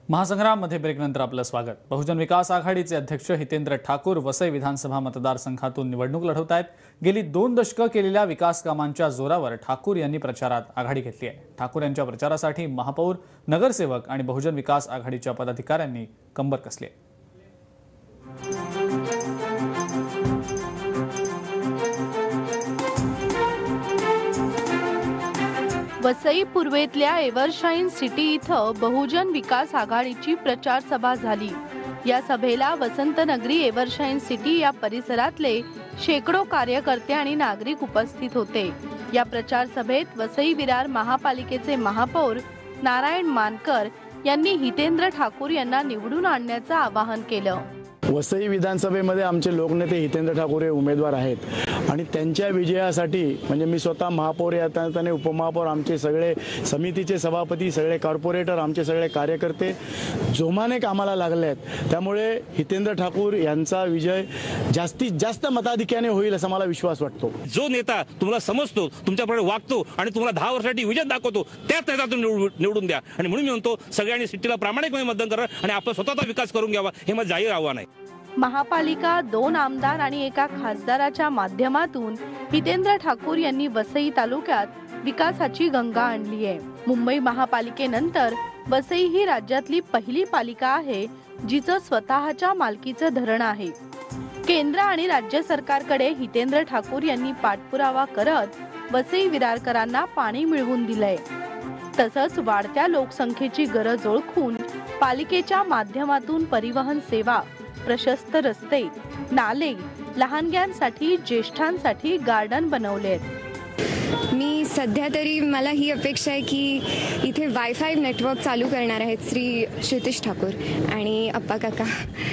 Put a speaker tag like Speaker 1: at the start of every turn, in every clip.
Speaker 1: महासंग्राममध्ये ब्रेकनंतर आपलं स्वागत। बहुजन विकास आघाडीचे अध्यक्ष हितेंद्र ठाकूर वसई विधानसभा मतदारसंघातून निवडणूक लढवत आहेत। गेली 2 दशकं केलेल्या विकास कामांच्या जोरावर ठाकूर यांनी प्रचारात आघाडी घेतली आहे। ठाकूर यांच्या प्रचारासाठी महापौर, नगरसेवक आणि बहुजन विकास आघाडीच्या पदाधिकाऱ्यांनी कंबर कसली आहे।
Speaker 2: वसई पूर्वेतल्या एव्हरशाईन सिटी इथं बहुजन विकास आघाडीची प्रचार सभा झाली। या सभेला वसंतनगरी एव्हरशाईन सिटी या परिसरातले शेकडो कार्यकर्ते आणि नागरिक उपस्थित होते। या प्रचार सभेत वसई विरार महापालिकेचे महापौर नारायण मानकर यांनी हितेंद्र ठाकूर यांना निवडून आणण्याचं आवाहन केलं।
Speaker 3: वसई विधानसभेमध्ये आमचे लोकनेते हितेंद्र ठाकूर हे उमेदवार आहेत आणि त्यांच्या विजयासाठी म्हणजे मी स्वतः महापौर या त्याने उपमहापौर, आमचे सगळे समितीचे सभापती, सगळे कॉर्पोरेटर, आमचे सगळे कार्यकर्ते जोमाने कामाला लागले आहेत। त्यामुळे हितेंद्र ठाकूर यांचा विजय जास्तीत जास्त मताधिक्याने होईल असा मला विश्वास वाटतो।
Speaker 4: जो नेता तुम्हाला समजतो, तुमच्याकडे वागतो आणि तुम्हाला 10 वर्षांसाठी विजन दाखवतो, त्याच नेत्यातून निवडून द्या। आणि म्हणून मी म्हणतो सगळ्यांनी सिटीला प्रामाणिकपणे मतदान करा आणि आपला स्वतःचा विकास करून घ्यावा, हे माझं जाहीर आव्हान आहे।
Speaker 2: महापालिका, 2 आमदार आणि एका खासदाराच्या माध्यमातून हितेंद्र ठाकूर यांनी वसई तालुक्यात विकासाची गंगा आणली आहे। मुंबई महापालिकेनंतर वसई ही राज्यातली पहिली पालिका आहे जिचं स्वतःच्या मालकीचं धरण आहे। केंद्र आणि राज्य सरकारकडे हितेंद्र ठाकूर यांनी पाठपुरावा करत वसई विरारकरांना पाणी मिळवून दिलंय। तसंच वाढत्या लोकसंख्येची गरज ओळखून पालिकेच्या माध्यमातून परिवहन सेवा, प्रशस्त रस्ते, नाले, लहानग्यांसाठी, ज्येष्ठांसाठी गार्डन बनवलेत।
Speaker 5: मी सध्या तरी मला ही अपेक्षा आहे की इथे वायफाय नेटवर्क चालू करणार आहेत श्री क्षितिज ठाकूर आणि अप्पा काका।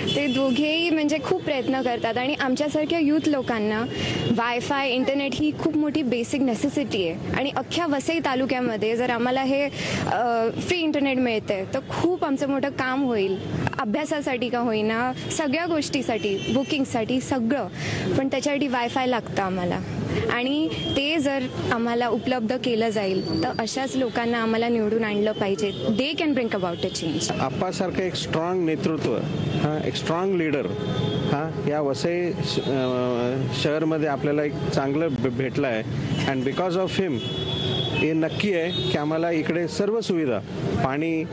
Speaker 5: ते दोघेही म्हणजे खूप प्रयत्न करतात आणि आमच्यासारख्या यूथ लोकांना वायफाय, इंटरनेट ही खूप मोठी बेसिक नेसेसिटी आहे आणि अख्ख्या वसई तालुक्यामध्ये जर आम्हाला हे फ्री इंटरनेट मिळते तर खूप आमचं मोठं काम होईल। अभ्यासासाठी का होईना, सगळ्या गोष्टीसाठी, बुकिंगसाठी, सगळं, पण त्याच्यासाठी वायफाय लागतं आम्हाला आणि ते जर आम्हाला उपलब्ध केलं जाईल तर अशाच लोकांना आम्हाला निवडून आणलं पाहिजे। They can bring about a change.
Speaker 6: आप्पासारखं एक स्ट्रॉंग नेतृत्व, एक स्ट्रॉंग लीडर या वसई शहरमध्ये आपल्याला एक चांगलं भेटलं आहे अँड बिकॉज ऑफ हिम हे नक्की आहे की आम्हाला इकडे सर्व सुविधा, पाणी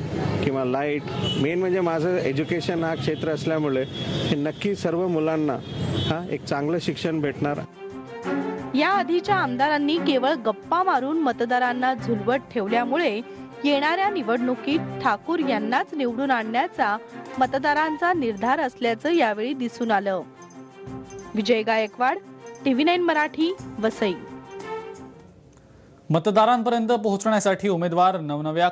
Speaker 6: किंवा लाईट, मेन म्हणजे माझं एज्युकेशन हा क्षेत्र असल्यामुळे हे नक्की सर्व मुलांना एक चांगलं शिक्षण भेटणार।
Speaker 2: या आधीच्या आमदारांनी केवळ गप्पा मारून मतदारांना झुलवत ठेवल्यामुळे येणाऱ्या निवडणुकीत ठाकूर यांनाच निवडून आणण्याचा मतदारांचा निर्धार असल्याचं यावेळी दिसून आलं। विजय गायकवाड, TV9 मराठी, वसई।
Speaker 1: मतदारांपर्यंत पोहोचण्यासाठी उमेदवार नवनव्या